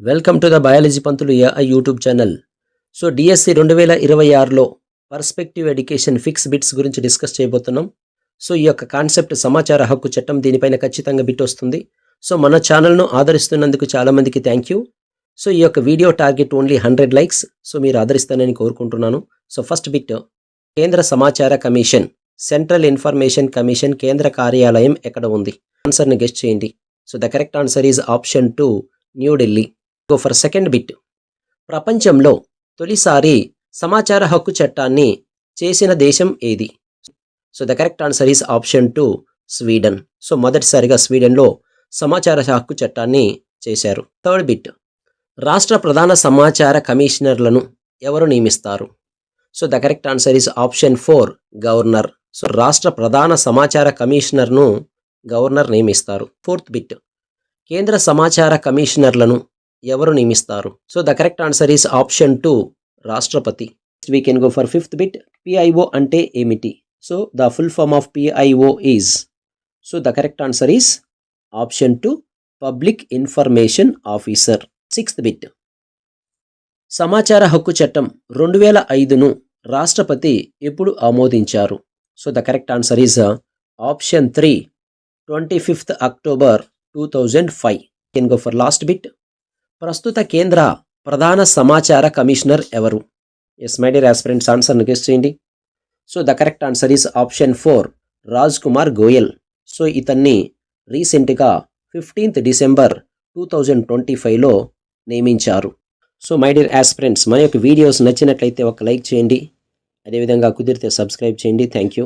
Welcome to the biology Pantulu AI YouTube channel. So DSC 2026లో perspective education fix bits గురించి discuss చేయబోతున్నాం. So ఈ యొక్క కాన్సెప్ట్ సమాచార హక్కు చట్టం, దీనిపైన ఖచ్చితంగా బిట్ వస్తుంది. సో మన ఛానల్ను ఆదరిస్తున్నందుకు చాలామందికి థ్యాంక్ యూ. సో ఈ యొక్క video target only 100 likes. So మీరు ఆదరిస్తానని కోరుకుంటున్నాను. సో ఫస్ట్ బిట్, కేంద్ర సమాచార కమిషన్, సెంట్రల్ ఇన్ఫర్మేషన్ కమిషన్ కేంద్ర కార్యాలయం ఎక్కడ ఉంది? ఆన్సర్ని గెస్ట్ చేయండి. So the correct answer is option 2, New Delhi. Go for second bit, ప్రపంచంలో తొలిసారి సమాచార హక్కు చట్టాన్ని చేసిన దేశం ఏది? So the correct answer is option 2, Sweden. So మొదటిసారిగా స్వీడన్లో సమాచార హక్కు చట్టాన్ని చేశారు. థర్డ్ బిట్, రాష్ట్ర ప్రధాన సమాచార కమిషనర్లను ఎవరు నియమిస్తారు? So the correct answer is option 4, governor. సో రాష్ట్ర ప్రధాన సమాచార కమిషనర్ను గవర్నర్ నియమిస్తారు. ఫోర్త్ బిట్, కేంద్ర సమాచార కమిషనర్లను ఎవరు నియమిస్తారు? So the correct answer is option 2, రాష్ట్రపతి. We can go for fifth bit, PIO అంటే ఏమిటి? So the full form of PIO is, so the correct answer is option 2, public information officer. Sixth bit, సమాచార హక్కు చట్టం 2005ను రాష్ట్రపతి ఎప్పుడు ఆమోదించారు? So the correct answer is option 3, 25th October 2005. Can go for last bit, ప్రస్తుత కేంద్ర ప్రధాన సమాచార కమిషనర్ ఎవరు? ఎస్ మై డియర్ ఆస్పిరెంట్స్, ఆన్సర్ను గెస్ చేయండి. So the correct answer is option 4, Raj Kumar Goyal. So ఇతన్ని రీసెంట్గా 15th డిసెంబర్ 2025లో నియమించారు. సో మై డియర్ ఆస్పిరెంట్స్, మన యొక్క వీడియోస్ నచ్చినట్లయితే ఒక లైక్ చేయండి, అదేవిధంగా కుదిరితే సబ్స్క్రైబ్ చేయండి. Thank you.